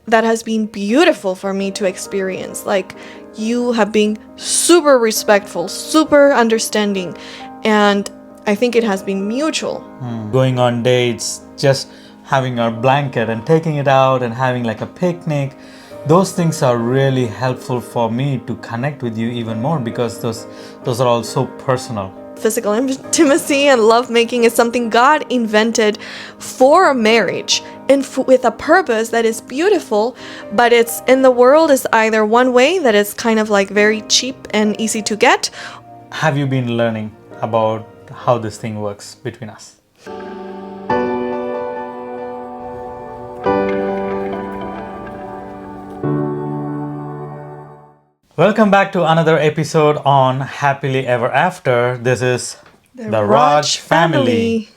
that has been beautiful for me to experience. Like, you have been super respectful, super understanding, and I think it has been mutual. Going on dates, just having our blanket and taking it out and having like a picnic, those things are really helpful for me to connect with you even more, because those are all so personal. Physical intimacy and lovemaking is something God invented for marriage and with a purpose that is beautiful, but it's in the world is either one way that is kind of like very cheap and easy to get. Have you been learning about how this thing works between us? Welcome back to another episode on Happily Ever After. This is the Raj family.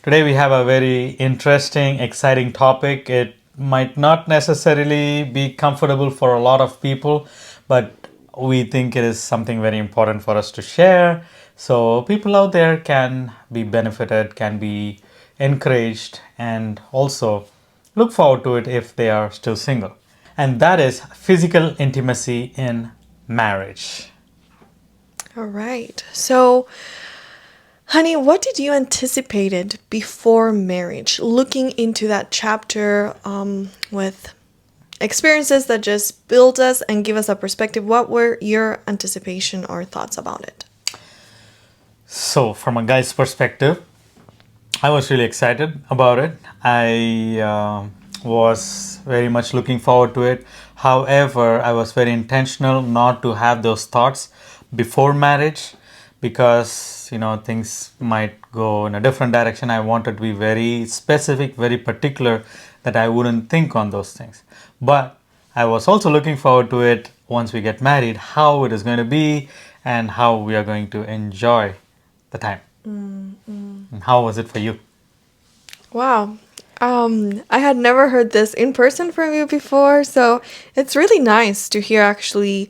Today we have a very interesting, exciting topic. It might not necessarily be comfortable for a lot of people, but we think it is something very important for us to share, so people out there can be benefited, can be encouraged, and also look forward to it if they are still single. And that is physical intimacy in marriage. All right. So, honey, what did you anticipated before marriage? Looking into that chapter with experiences that just build us and give us a perspective, what were your anticipation or thoughts about it? So, from a guy's perspective, I was really excited about it. I was very much looking forward to it. However, I was very intentional not to have those thoughts before marriage, because things might go in a different direction. I wanted to be very specific, very particular, that I wouldn't think on those things. But I was also looking forward to it once we get married, how it is going to be and how we are going to enjoy the time. And how was it for you? Wow. I had never heard this in person from you before, so it's really nice to hear actually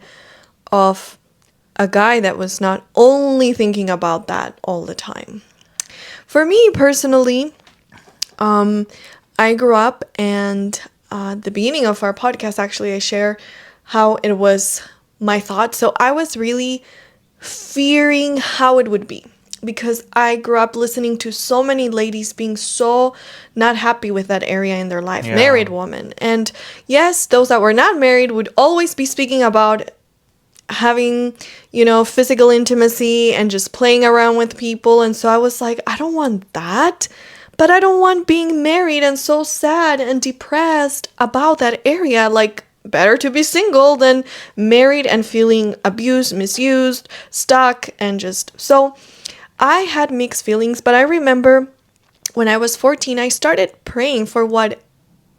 of a guy that was not only thinking about that all the time. For me personally, I grew up, and the beginning of our podcast, actually, I share how it was my thought. So I was really fearing how it would be, because I grew up listening to so many ladies being so not happy with that area in their life, Yeah. married women. And yes, those that were not married would always be speaking about having, physical intimacy and just playing around with people. And so I was like, I don't want that, but I don't want being married and so sad and depressed about that area. Like, better to be single than married and feeling abused, misused, stuck, and just so. I had mixed feelings, but I remember when I was 14, I started praying for what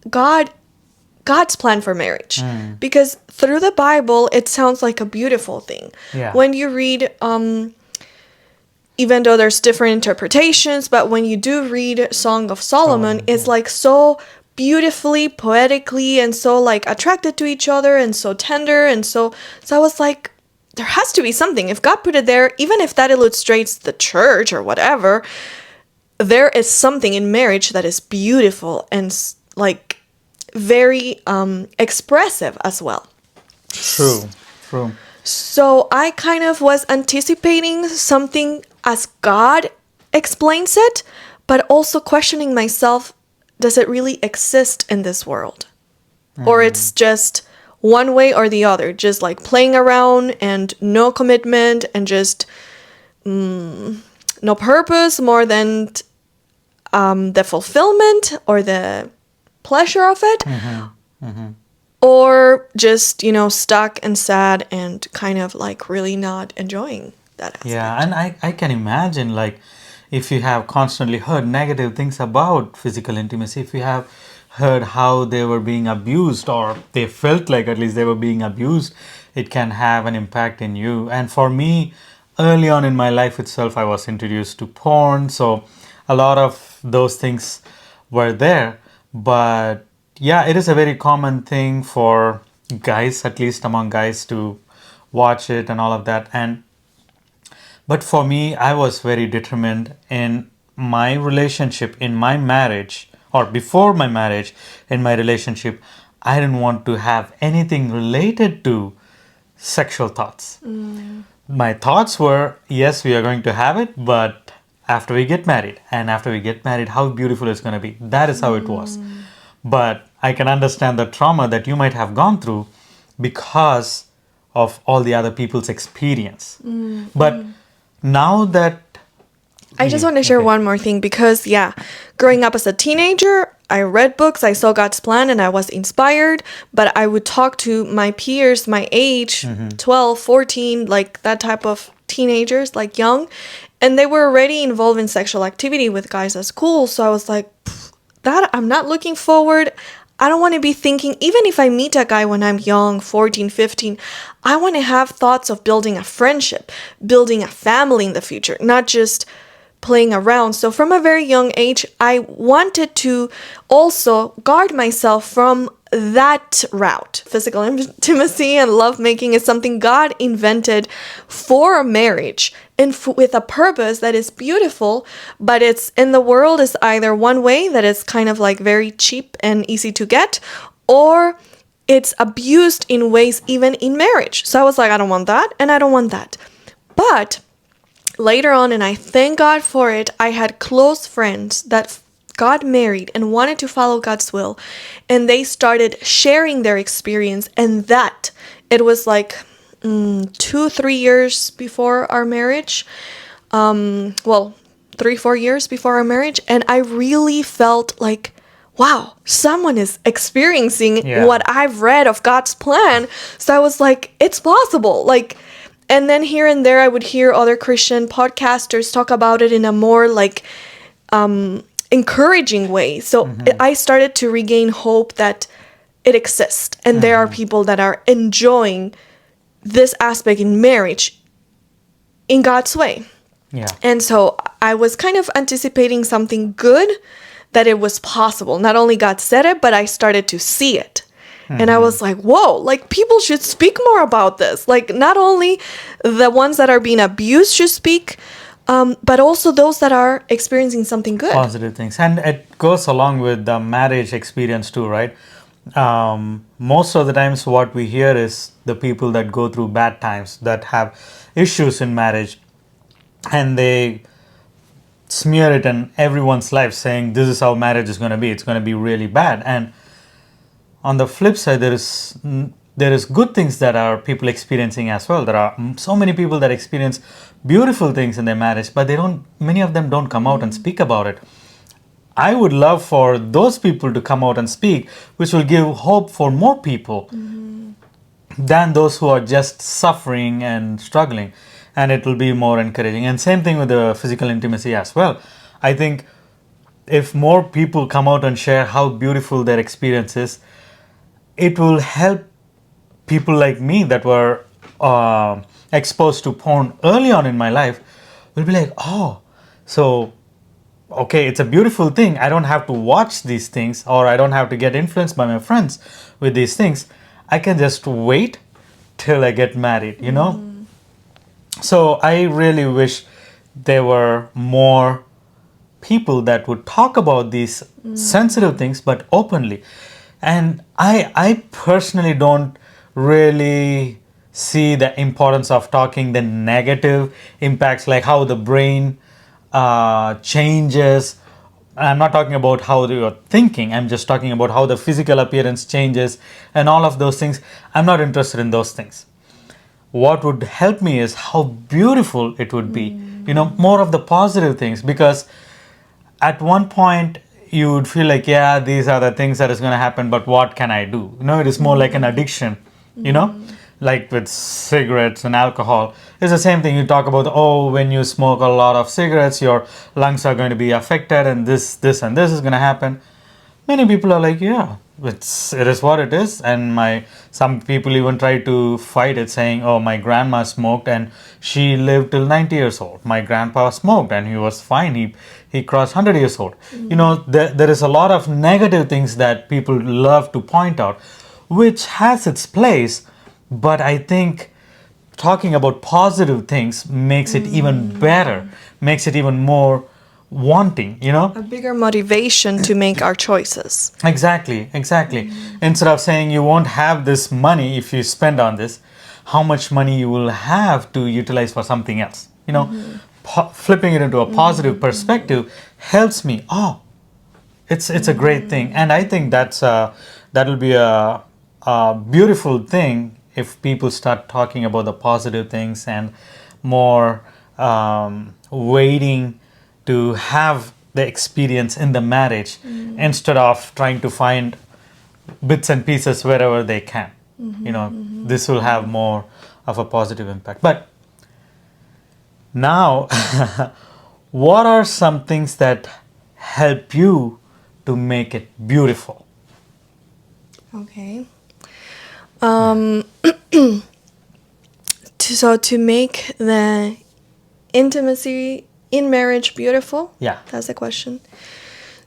God's plan for marriage. Because through the Bible, it sounds like a beautiful thing. Yeah. When you read, even though there's different interpretations, but when you do read Song of Solomon, it's like so beautifully, poetically, and so like attracted to each other and so tender. And so I was like, there has to be something. If God put it there, even if that illustrates the church or whatever, there is something in marriage that is beautiful and like very expressive as well. True. So I kind of was anticipating something as God explains it, but also questioning myself, does it really exist in this world? Or it's just one way or the other, just like playing around and no commitment and just no purpose more than the fulfillment or the pleasure of it, or just stuck and sad and kind of like really not enjoying that aspect. Yeah, and I can imagine, like, if you have constantly heard negative things about physical intimacy, if you have heard how they were being abused, or they felt like at least they were being abused, it can have an impact in you. And for me, early on in my life itself, I was introduced to porn, so a lot of those things were there. But yeah, it is a very common thing for guys, at least among guys, to watch it and all of that. But for me, I was very determined in my relationship, in my marriage, or before my marriage, in my relationship. I didn't want to have anything related to sexual thoughts. My thoughts were, yes, we are going to have it, but after we get married. And after we get married, how beautiful it's going to be. That is how it was. But I can understand the trauma that you might have gone through because of all the other people's experience. But now that I just want to share one more thing because, yeah, growing up as a teenager, I read books, I saw God's plan, and I was inspired. But I would talk to my peers, my age, 12, 14, like that type of teenagers, like young, and they were already involved in sexual activity with guys at school. So I was like, that I'm not looking forward. I don't want to be thinking, even if I meet a guy when I'm young, 14, 15, I want to have thoughts of building a friendship, building a family in the future, not just playing around. So from a very young age, I wanted to also guard myself from that route. Physical intimacy and lovemaking is something God invented for marriage and with a purpose that is beautiful, but it's in the world is either one way that is kind of like very cheap and easy to get, or it's abused in ways even in marriage. So I was like, I don't want that and I don't want that. But later on, and I thank God for it, I had close friends that got married and wanted to follow God's will, and they started sharing their experience, and that it was like 2-3 years before our marriage, 3-4 years before our marriage, and I really felt like, wow, someone is experiencing what I've read of God's plan. So I was like, it's possible, like. And then here and there, I would hear other Christian podcasters talk about it in a more like encouraging way. So I started to regain hope that it exists. And there are people that are enjoying this aspect in marriage in God's way. Yeah. And so I was kind of anticipating something good, that it was possible. Not only God said it, but I started to see it. And I was like, whoa, like people should speak more about this. Like not only the ones that are being abused should speak, but also those that are experiencing something good. Positive things. And it goes along with the marriage experience too, right? Most of the times what we hear is the people that go through bad times, that have issues in marriage, and they smear it in everyone's life saying this is how marriage is going to be. It's going to be really bad. And on the flip side, there is good things that are people experiencing as well. There are so many people that experience beautiful things in their marriage, but many of them don't come out and speak about it. I would love for those people to come out and speak, which will give hope for more people than those who are just suffering and struggling. And it will be more encouraging. And same thing with the physical intimacy as well. I think if more people come out and share how beautiful their experience is, it will help people like me that were exposed to porn early on in my life will be like, oh, so, okay, it's a beautiful thing. I don't have to watch these things, or I don't have to get influenced by my friends with these things. I can just wait till I get married, you know? So I really wish there were more people that would talk about these sensitive things, but openly. And I personally don't really see the importance of talking the negative impacts, like how the brain changes. I'm not talking about how you're thinking. I'm just talking about how the physical appearance changes and all of those things. I'm not interested in those things. What would help me is how beautiful it would be. You know, more of the positive things, because at one point you would feel like, yeah, these are the things that is going to happen, but what can I do? You know, it is more like an addiction, you know, like with cigarettes and alcohol. It's the same thing. You talk about, oh, when you smoke a lot of cigarettes, your lungs are going to be affected, and this and this is going to happen. Many people are like, yeah, it is what it is. And some people even try to fight it, saying, oh, my grandma smoked and she lived till 90 years old. My grandpa smoked and he was fine. He crossed 100 years old. You know, there is a lot of negative things that people love to point out, which has its place. But I think talking about positive things makes it even better, makes it even more wanting, you know? A bigger motivation to make our choices. Exactly, exactly. Instead of saying you won't have this money if you spend on this, how much money you will have to utilize for something else. You know, flipping it into a positive perspective helps me. Oh, it's a great thing, and I think that'll be a beautiful thing if people start talking about the positive things and more waiting to have the experience in the marriage instead of trying to find bits and pieces wherever they can. You know, this will have more of a positive impact. But now, what are some things that help you to make it beautiful? Okay. Um, to make the intimacy in marriage beautiful? Yeah. That's the question.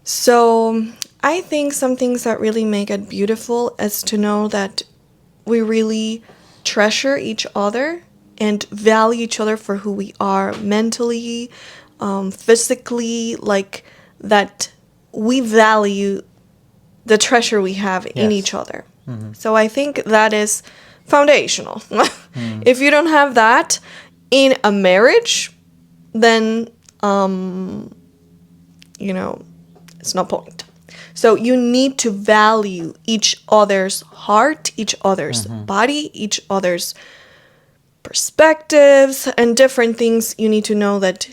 So I think some things that really make it beautiful is to know that we really treasure each other and value each other for who we are mentally, physically, like that we value the treasure we have in Yes. each other. So I think that is foundational. If you don't have that in a marriage, then you know, it's no point. So you need to value each other's heart, each other's body, each other's perspectives and different things. You need to know that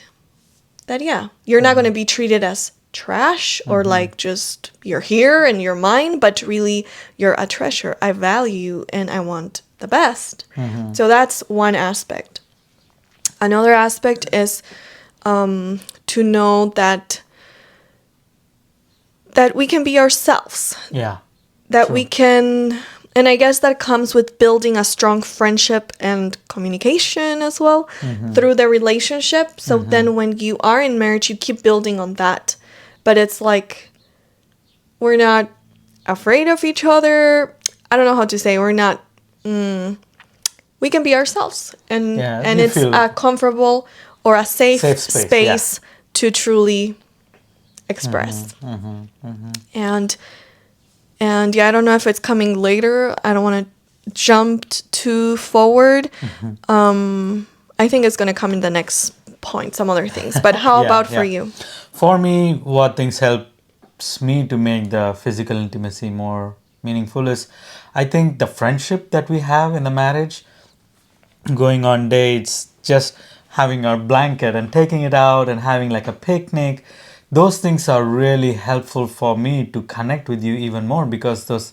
yeah, you're not going to be treated as trash or like just you're here and you're mine, but really you're a treasure. I value you and I want the best. So that's one aspect. Another aspect is to know that we can be ourselves, Yeah. that True. we can, and I guess that comes with building a strong friendship and communication as well through the relationship. So then when you are in marriage, you keep building on that. But it's like we're not afraid of each other. I don't know how to say. We're not. We can be ourselves, and Yeah, and you it's feel a comfortable or a safe, Safe space, space to truly express. And yeah, I don't know if it's coming later. I don't want to jump too forward. I think it's going to come in the next point, some other things. But how Yeah, about for yeah. you? For me, what things helps me to make the physical intimacy more meaningful is I think the friendship that we have in the marriage, going on dates, just having our blanket and taking it out and having like a picnic. Those things are really helpful for me to connect with you even more because those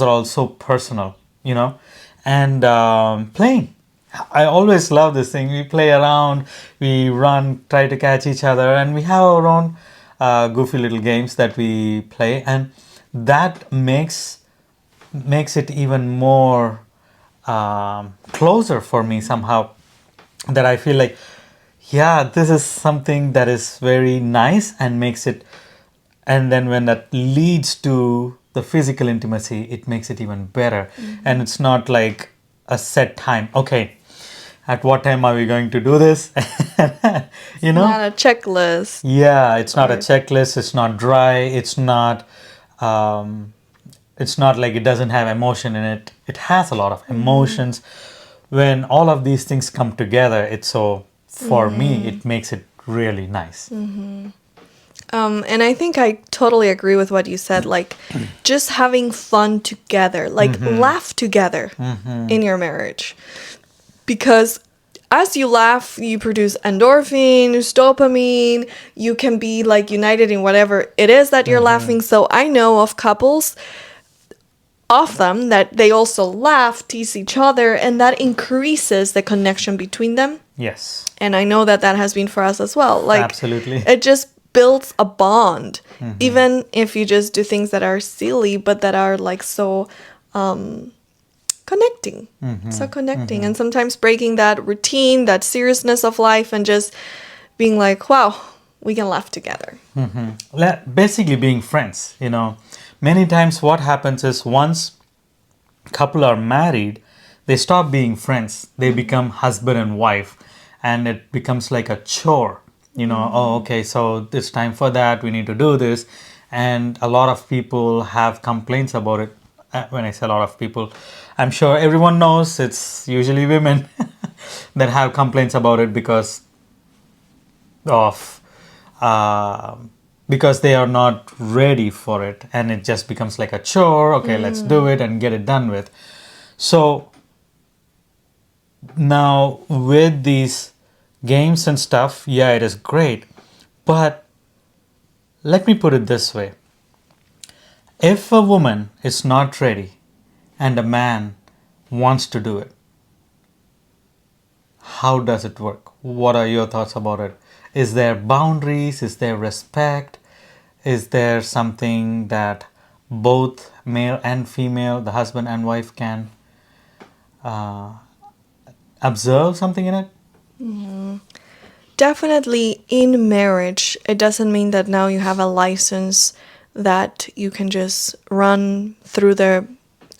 are all so personal, you know. And playing, I always love this thing. We play around, we run, try to catch each other, and we have our own goofy little games that we play, and that makes it even more closer for me somehow, that I feel like, yeah, this is something that is very nice and makes it, and then when that leads to the physical intimacy, it makes it even better. And it's not like a set time. Okay, at what time are we going to do this? You know? Not a checklist. Yeah, it's not a Or- checklist. It's not dry. Um, it's not like it doesn't have emotion in it. It has a lot of emotions. When all of these things come together, it's so, for me, it makes it really nice. And I think I totally agree with what you said. Like, just having fun together, like laugh together in your marriage. Because as you laugh, you produce endorphins, dopamine. You can be like united in whatever it is that you're laughing. So I know of couples, of them, that they also laugh, tease each other, and that increases the connection between them. Yes, And I know that that has been for us as well. Like, absolutely. it just builds a bond, even if you just do things that are silly, but that are like so connecting. So connecting. And sometimes breaking that routine, that seriousness of life, and just being like, wow, we can laugh together. Basically being friends, you know. Many times what happens is once couple are married, they stop being friends. They become husband and wife, and it becomes like a chore. oh, okay, so it's time for that, we need to do this. And a lot of people have complaints about it. When I say a lot of people, I'm sure everyone knows it's usually women that have complaints about it of uh, because they are not ready for it, and it just becomes like a chore. Okay, let's do it and get it done with. So now with these games and stuff, yeah, it is great, but let me put it this way: if a woman is not ready and a man wants to do it, how does it work? What are your thoughts about it? Is there boundaries? Is there respect? Is there something that both male and female, the husband and wife, can uh, observe something in it? Definitely in marriage, it doesn't mean that now you have a license that you can just run through the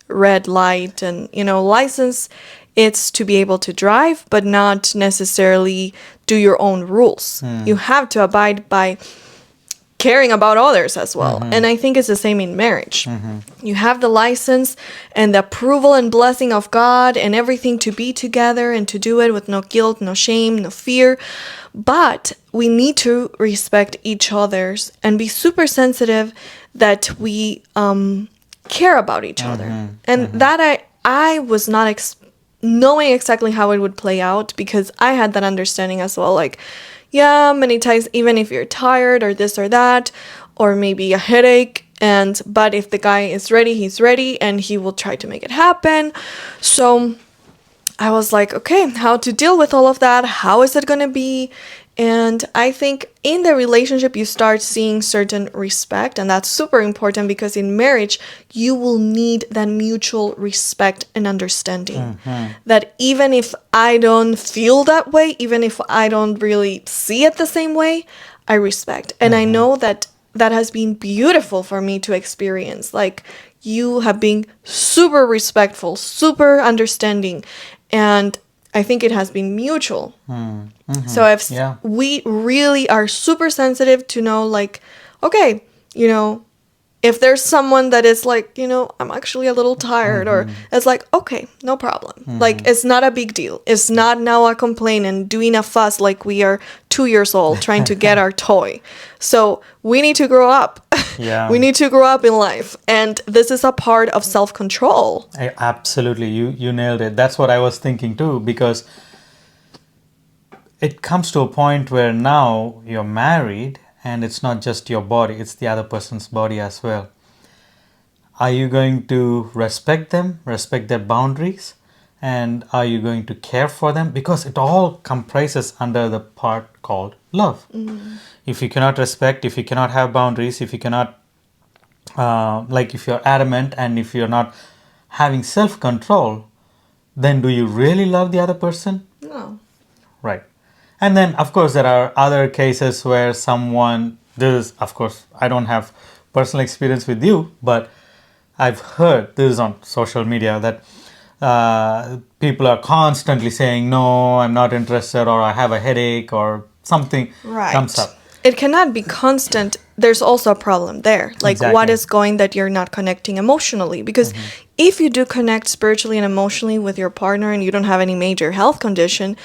red light. And, license, it's to be able to drive, but not necessarily do your own rules. You have to abide by caring about others as well. And I think it's the same in marriage. You have the license and the approval and blessing of God and everything to be together and to do it with no guilt, no shame, no fear. But we need to respect each other's and be super sensitive that we care about each other. And that I was not knowing exactly how it would play out, because I had that understanding as well. Like, yeah, many times, even if you're tired or this or that, or maybe a headache, but if the guy is ready, he's ready, and he will try to make it happen. So I was like, okay, how to deal with all of that? How is it going to be? And I think in the relationship, you start seeing certain respect, and that's super important, because in marriage, you will need that mutual respect and understanding. That even if I don't feel that way, even if I don't really see it the same way, I respect. And I know that that has been beautiful for me to experience. Like, you have been super respectful, super understanding, and I think it has been mutual. So we really are super sensitive to know, like, okay, if there's someone that is like, I'm actually a little tired, or it's like, okay, no problem. Like, it's not a big deal. It's not now a complaint and doing a fuss like we are 2 years old trying to get our toy. So we need to grow up. Yeah. We need to grow up in life. And this is a part of self-control. Absolutely. You nailed it. That's what I was thinking too, because it comes to a point where now you're married and it's not just your body, it's the other person's body as well. Are you going to respect them, respect their boundaries? And are you going to care for them? Because it all comprises under the part called love. If you cannot respect, if you cannot have boundaries, if you cannot, if you're adamant and if you're not having self-control, then do you really love the other person? No. Right. And then, of course, there are other cases where of course, I don't have personal experience with you, but I've heard this on social media that people are constantly saying, no, I'm not interested, or I have a headache, or something comes up. It cannot be constant. There's also a problem there. Like, Exactly. What is going that you're not connecting emotionally? Because if you do connect spiritually and emotionally with your partner and you don't have any major health condition,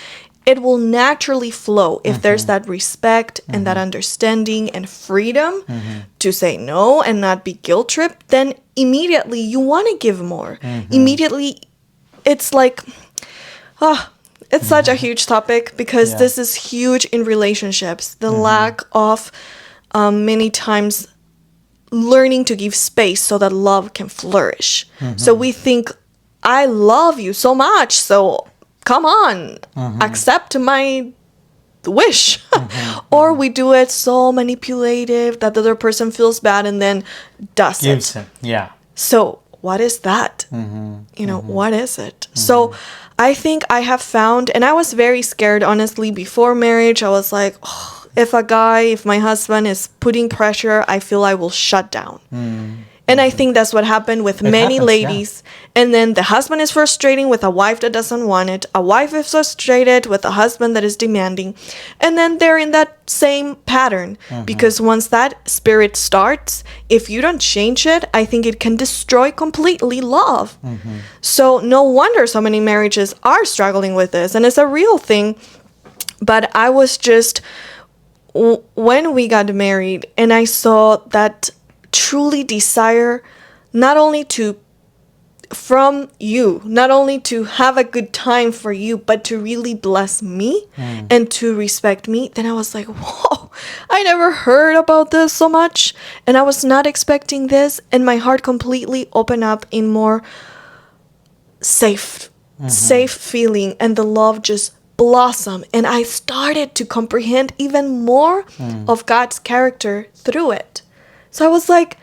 it will naturally flow if there's that respect and that understanding and freedom to say no and not be guilt tripped. Then immediately you want to give more. Immediately, it's like, it's such a huge topic, because this is huge in relationships. The lack of many times learning to give space so that love can flourish. So we think, I love you so much, so come on, accept my wish. Or we do it so manipulative that the other person feels bad and then does Gives it. it. Yeah. So what is that? What is it? So I think I have found, and I was very scared, honestly, before marriage. I was like, if my husband is putting pressure, I feel I will shut down. And I think that's what happened with It many happens, yeah. ladies. And then the husband is frustrating with a wife that doesn't want it. A wife is frustrated with a husband that is demanding. And then they're in that same pattern. Because once that spirit starts, if you don't change it, I think it can destroy completely love. So no wonder so many marriages are struggling with this. And it's a real thing. But I was just, when we got married and I saw that truly desire not only to from you, not only to have a good time for you, but to really bless me and to respect me, then I was like, whoa, I never heard about this so much. And I was not expecting this. And my heart completely opened up in more safe feeling. And the love just blossomed. And I started to comprehend even more of God's character through it. So I was like,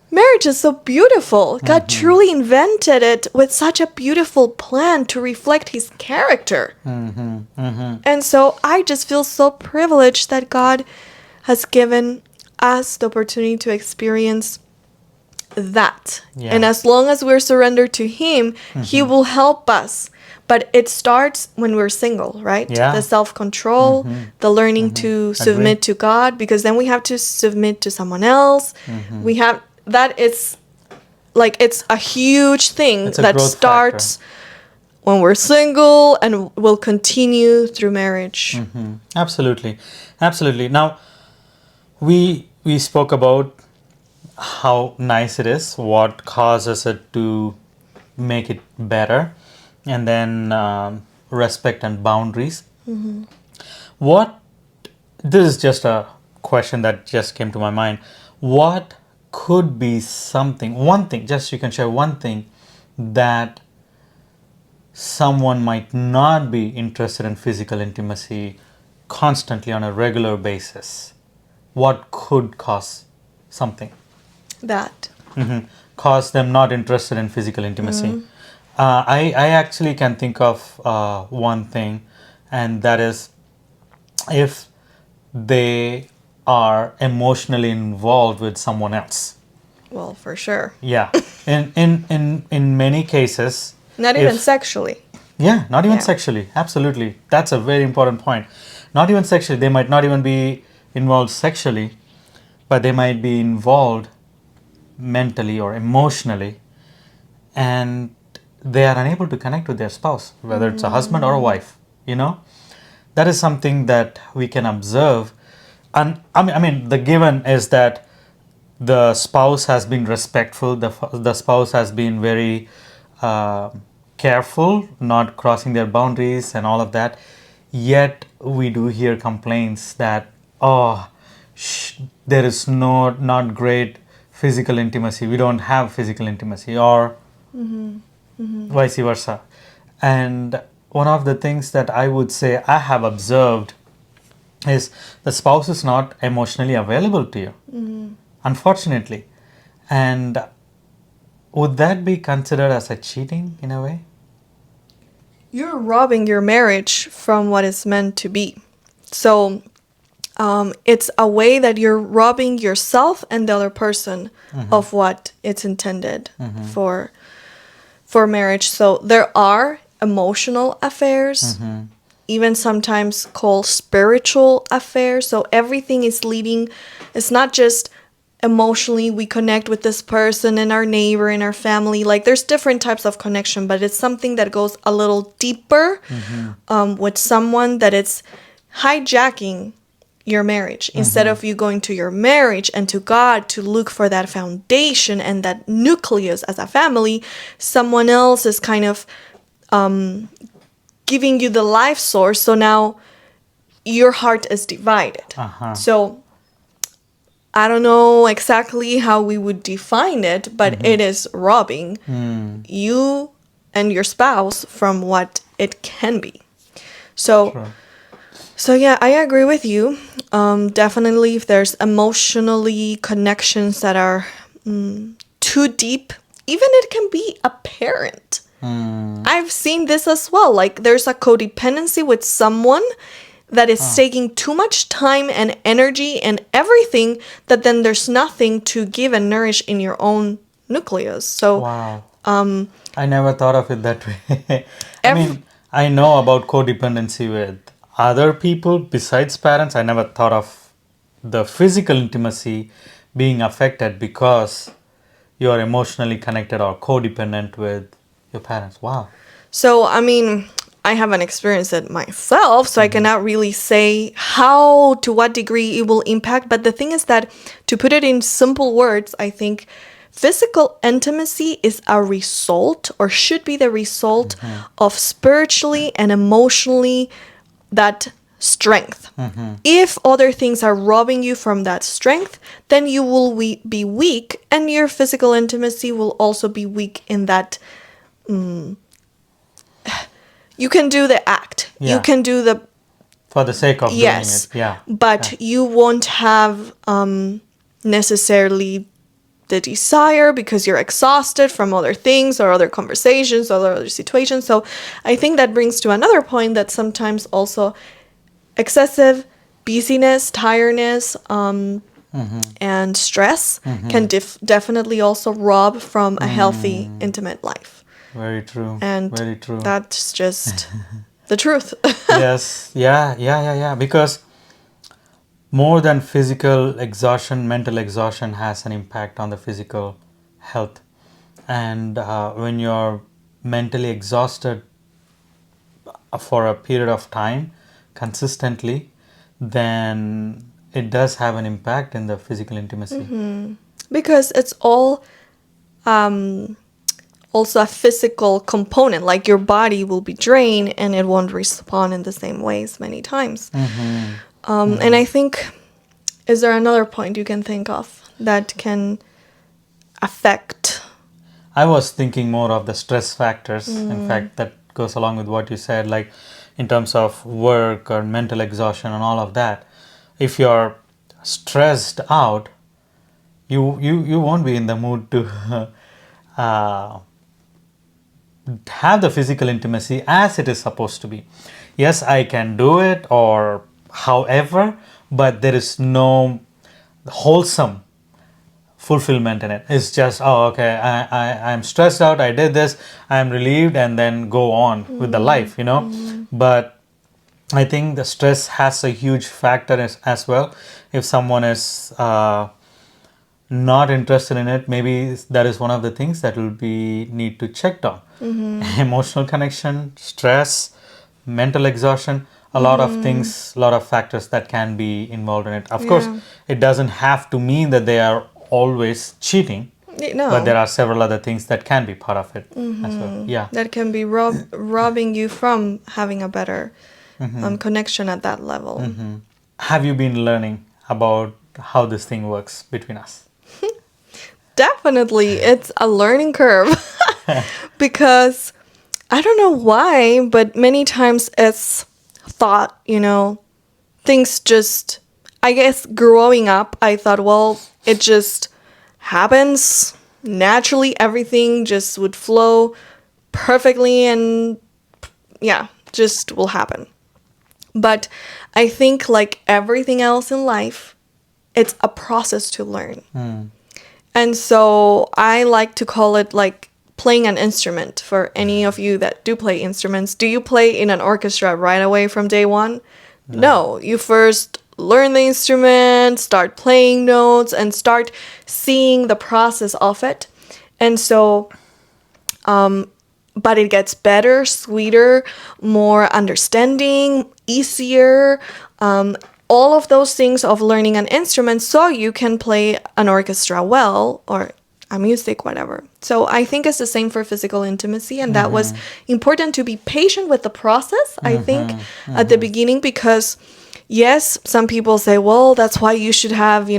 marriage is so beautiful. God truly invented it with such a beautiful plan to reflect his character. And so I just feel so privileged that God has given us the opportunity to experience that. Yeah. And as long as we're surrendered to him, he will help us. But it starts when we're single, right? Yeah. The self-control, the learning to submit to God, because then we have to submit to someone else. We have that is like it's a huge thing It's a that growth starts factor. when we're single and will continue through marriage. Absolutely. Absolutely. Now, we spoke about how nice it is, what causes it to make it better, and then respect and boundaries. What, this is just a question that just came to my mind. What could be something, one thing, just you can share one thing that someone might not be interested in physical intimacy constantly on a regular basis? What could cause something? That. Cause them not interested in physical intimacy. I actually can think of one thing, and that is if they are emotionally involved with someone else. Well, for sure. Yeah. In many cases, Not even if- sexually. yeah, not even Yeah. sexually. Absolutely. That's a very important point. Not even sexually. They might not even be involved sexually, but they might be involved mentally or emotionally, and they are unable to connect with their spouse, whether it's a husband or a wife. You know, that is something that we can observe. And I mean, the given is that the spouse has been respectful, the spouse has been very careful, not crossing their boundaries and all of that. Yet we do hear complaints that, oh, there is not great physical intimacy, we don't have physical intimacy, or vice versa. And one of the things that I would say I have observed is the spouse is not emotionally available to you, unfortunately. And would that be considered as a cheating in a way? You're robbing your marriage from what it's meant to be. So it's a way that you're robbing yourself and the other person of what it's intended for marriage. So there are emotional affairs, even sometimes called spiritual affairs. So everything is leading, it's not just emotionally we connect with this person and our neighbor and our family. Like there's different types of connection, but it's something that goes a little deeper with someone, that it's hijacking your marriage. Instead of you going to your marriage and to God to look for that foundation and that nucleus as a family, someone else is kind of giving you the life source. So now your heart is divided. So I don't know exactly how we would define it, but it is robbing you and your spouse from what it can be. So Sure. so yeah, I agree with you. Definitely, if there's emotionally connections that are too deep, even it can be a parent. I've seen this as well. Like there's a codependency with someone that is taking too much time and energy and everything, that then there's nothing to give and nourish in your own nucleus. So Wow. I never thought of it that way. I every mean, I know about codependency with other people besides parents. I never thought of the physical intimacy being affected because you are emotionally connected or codependent with your parents. Wow. So, I mean, I haven't experienced it myself, so I cannot really say how, to what degree it will impact. But the thing is that, to put it in simple words, I think physical intimacy is a result, or should be the result, of spiritually and emotionally that strength. If other things are robbing you from that strength, then you will be weak, and your physical intimacy will also be weak in that. You can do the act. You Yeah. can do the For the sake of doing yes, it. Yeah. but Yeah. you won't have necessarily the desire because you're exhausted from other things or other conversations or other situations. So I think that brings to another point that sometimes also excessive busyness, tiredness, and stress can definitely also rob from a healthy, intimate life. Very true. And Very true. that's just the truth. Yes. Yeah. Because more than physical exhaustion, mental exhaustion has an impact on the physical health. And when you're mentally exhausted for a period of time consistently, then it does have an impact in the physical intimacy. Because it's all um, also a physical component. Like your body will be drained and it won't respond in the same ways many times. And I think, is there another point you can think of that can affect? I was thinking more of the stress factors. In fact, that goes along with what you said, like in terms of work or mental exhaustion and all of that. If you're stressed out, you won't be in the mood to uh, have the physical intimacy as it is supposed to be. Yes, I can do it, or however, but there is no wholesome fulfillment in it. It's just, oh, okay, I'm stressed out, I did this, I'm relieved, and then go on with the life. But I think the stress has a huge factor as well. If someone is not interested in it, maybe that is one of the things that will be need to check on. Emotional connection, stress, mental exhaustion, a lot of things, a lot of factors that can be involved in it. Of course, Yeah. it doesn't have to mean that they are always cheating, but there No, are several other things that can be part of it as well. Yeah. that can be robbing you from having a better connection at that level. Have you been learning about how this thing works between us? Definitely, it's a learning curve because I don't know why, but many times it's thought, things just, I guess growing up, I thought, well, it just happens naturally. Everything just would flow perfectly and yeah, just will happen. But I think, like everything else in life, it's a process to learn. And so I like to call it like playing an instrument. For any of you that do play instruments, do you play in an orchestra right away from day one? No, you first learn the instrument, start playing notes, and start seeing the process of it. And so, but it gets better, sweeter, more understanding, easier. All of those things of learning an instrument so you can play an orchestra well or a music, whatever. So I think it's the same for physical intimacy, and that was important to be patient with the process, I think, at the beginning, because yes, some people say, well, that's why you should have,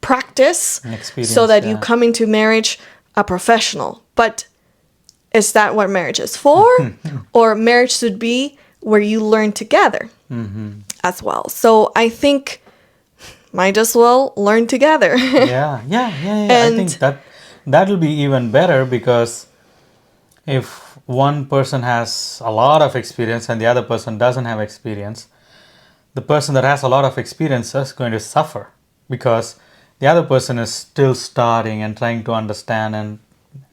practice An experience, so that you yeah. come into marriage a professional. But is that what marriage is for? Or marriage should be where you learn together as well. So I think might as well learn together. Yeah. I think And that will be even better, because if one person has a lot of experience and the other person doesn't have experience, the person that has a lot of experience is going to suffer, because the other person is still starting and trying to understand and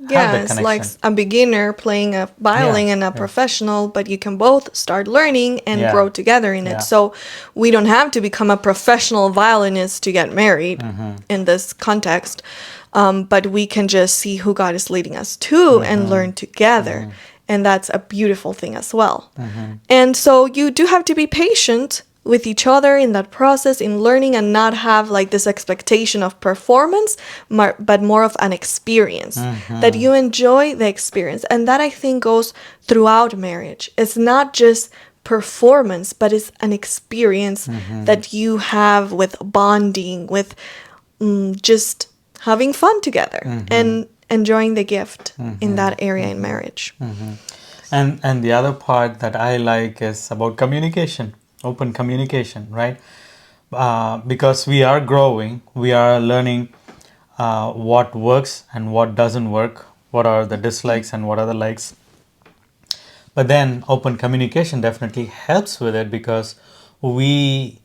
have Yeah, that it's like connection. a beginner playing a Yeah, violin and a yeah, professional, but you can both start learning and yeah, grow together in it. yeah. So we don't have to become a professional violinist to get married in this context, but we can just see who God is leading us to and learn together. And that's a beautiful thing as well. And so you do have to be patient with each other in that process in learning and not have like this expectation of performance but more of an experience that you enjoy the experience, and that I think goes throughout marriage. It's not just performance, but it's an experience that you have with bonding, with just having fun together and enjoying the gift in that area in marriage. And the other part that I like is about communication, open communication, right? Because we are growing, we are learning what works and what doesn't work, what are the dislikes and what are the likes. But then open communication definitely helps with it, because we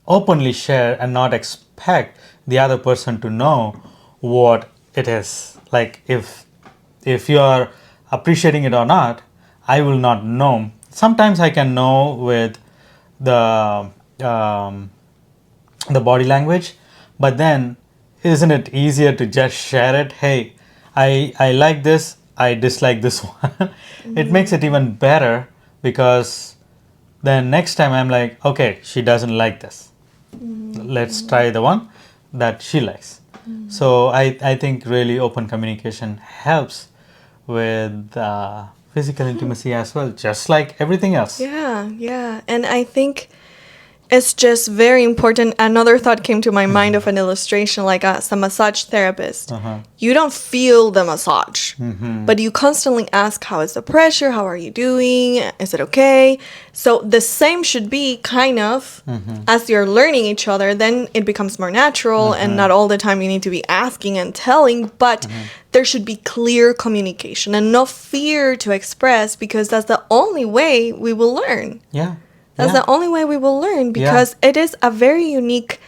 openly share and not expect the other person to know what it is. Like if you are appreciating it or not, I will not know. Sometimes I can know with the um, the body language, but then isn't it easier to just share it? Hey, I like this, I dislike this one. It makes it even better, because then next time I'm like, okay, she doesn't like this, let's try the one that she likes. So I think really open communication helps with physical intimacy as well, just like everything else. Yeah, yeah. And I think it's just very important. Another thought came to my mind of an illustration, like as a massage therapist. You don't feel the massage, but you constantly ask, how is the pressure? How are you doing? Is it okay? So the same should be kind of as you're learning each other, then it becomes more natural and not all the time you need to be asking and telling, but there should be clear communication and no fear to express, because that's the only way we will learn. Yeah. That's yeah. the only way we will learn, because it is a very unique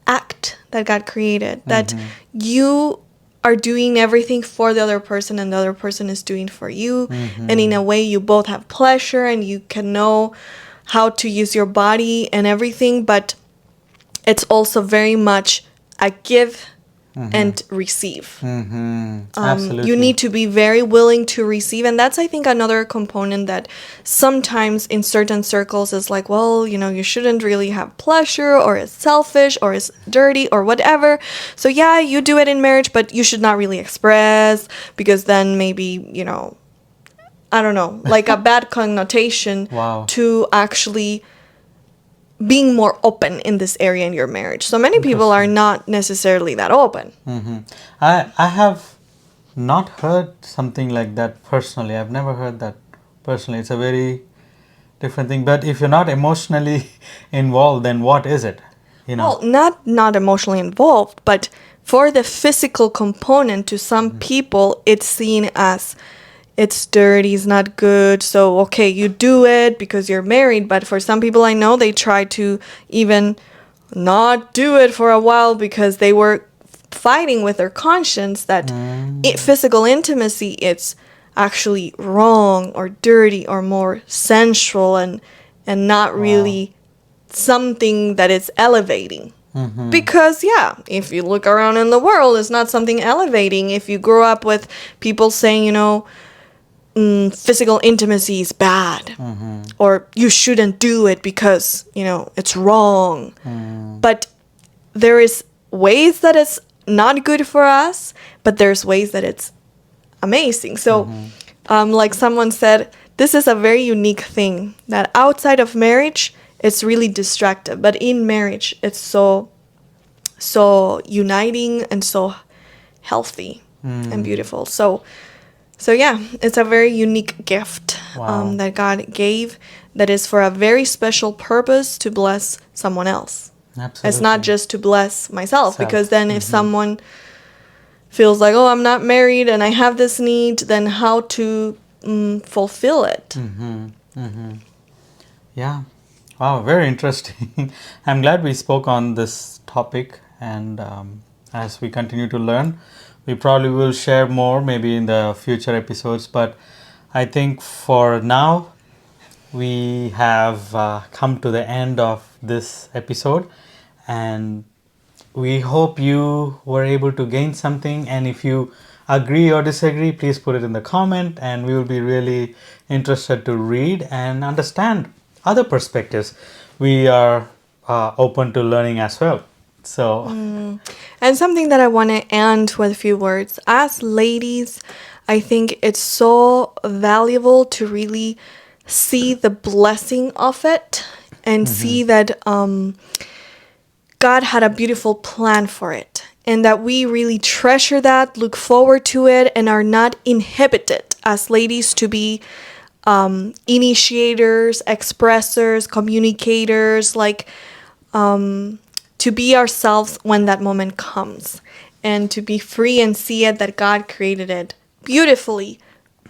act that God created, that you are doing everything for the other person and the other person is doing for you. And in a way, you both have pleasure and you can know how to use your body and everything, but it's also very much a give and receive. You Absolutely. need to be very willing to receive, and that's I think another component that sometimes in certain circles is like, well, you shouldn't really have pleasure, or it's selfish, or it's dirty, or whatever. So yeah, you do it in marriage, but you should not really express, because then maybe I don't know, like a bad connotation Wow. to actually being more open in this area in your marriage. So many people are not necessarily that open. I have not heard something like that personally. I've never heard that personally. It's a very different thing. But if you're not emotionally involved, then what is it? Well, not emotionally involved, but for the physical component, to some people, it's seen as it's dirty, it's not good. So, okay, you do it because you're married. But for some people I know, they try to even not do it for a while because they were fighting with their conscience that physical intimacy, it's actually wrong or dirty or more sensual and not really something that is elevating. Because, yeah, if you look around in the world, it's not something elevating. If you grow up with people saying, physical intimacy is bad, or you shouldn't do it because, it's wrong. But there is ways that it's not good for us, but there's ways that it's amazing. So, like someone said, this is a very unique thing that outside of marriage, it's really distractive, but in marriage, it's so uniting and so healthy and beautiful. So yeah, it's a very unique gift Wow. that God gave, that is for a very special purpose to bless someone else. Absolutely. It's not just to bless myself, Self. because then if someone feels like, oh, I'm not married and I have this need, then how to fulfill it? Yeah. Wow, very interesting. I'm glad we spoke on this topic, and as we continue to learn. We probably will share more maybe in the future episodes, but I think for now we have come to the end of this episode, and we hope you were able to gain something. And if you agree or disagree, please put it in the comment, and we will be really interested to read and understand other perspectives. We are open to learning as well. So, And something that I want to end with a few words. As ladies, I think it's so valuable to really see the blessing of it and see that God had a beautiful plan for it. And that we really treasure that, look forward to it, and are not inhibited as ladies to be initiators, expressors, communicators, like to be ourselves when that moment comes, and to be free and see it that God created it beautifully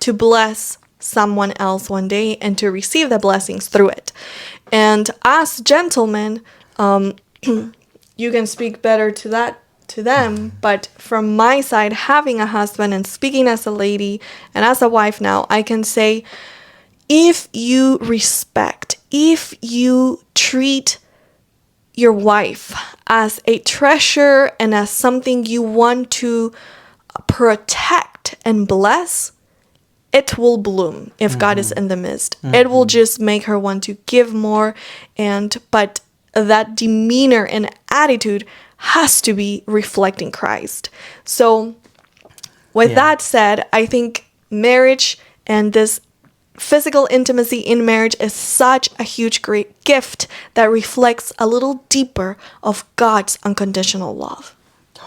to bless someone else one day and to receive the blessings through it. And as gentlemen, you can speak better to them, but from my side, having a husband and speaking as a lady and as a wife now, I can say, if you respect, if you treat your wife as a treasure and as something you want to protect and bless, it will bloom if God is in the midst. It will just make her want to give more, but that demeanor and attitude has to be reflecting Christ. So with that said, I think marriage and this physical intimacy in marriage is such a huge, great gift that reflects a little deeper of God's unconditional love.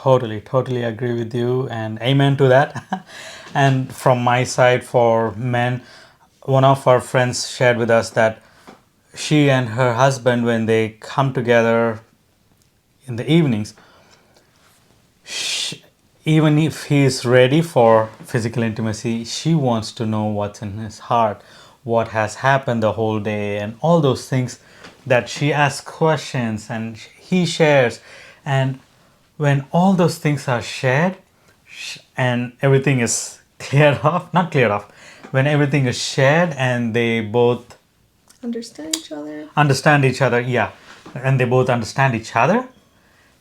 totally agree with you, and amen to that. And from my side, for men, one of our friends shared with us that she and her husband, when they come together in the evenings, even if he is ready for physical intimacy, she wants to know what's in his heart, what has happened the whole day, and all those things, that she asks questions and he shares. And when all those things are shared and everything is cleared off, not cleared off, when everything is shared and they both Understand each other. understand each other, yeah, and they both understand each other,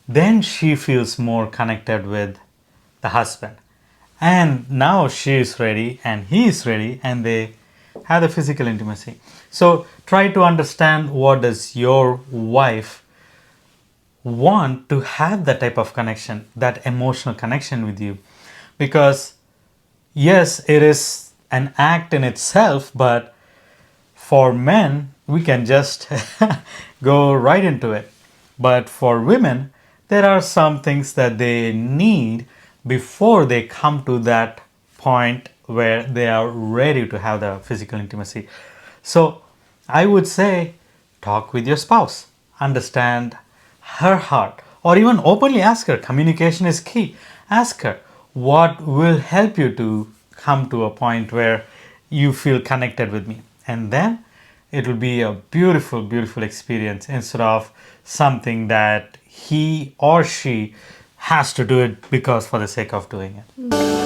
then she feels more connected with the husband. And now she is ready and he is ready, and they have the physical intimacy. So try to understand, what does your wife want to have that type of connection, that emotional connection with you. Because yes, it is an act in itself, but for men, we can just go right into it. But for women, there are some things that they need before they come to that point where they are ready to have the physical intimacy. So I would say, talk with your spouse, understand her heart, or even openly ask her. Communication is key. Ask her what will help you to come to a point where you feel connected with me. And then it will be a beautiful experience, instead of something that he or she has to do it because for the sake of doing it.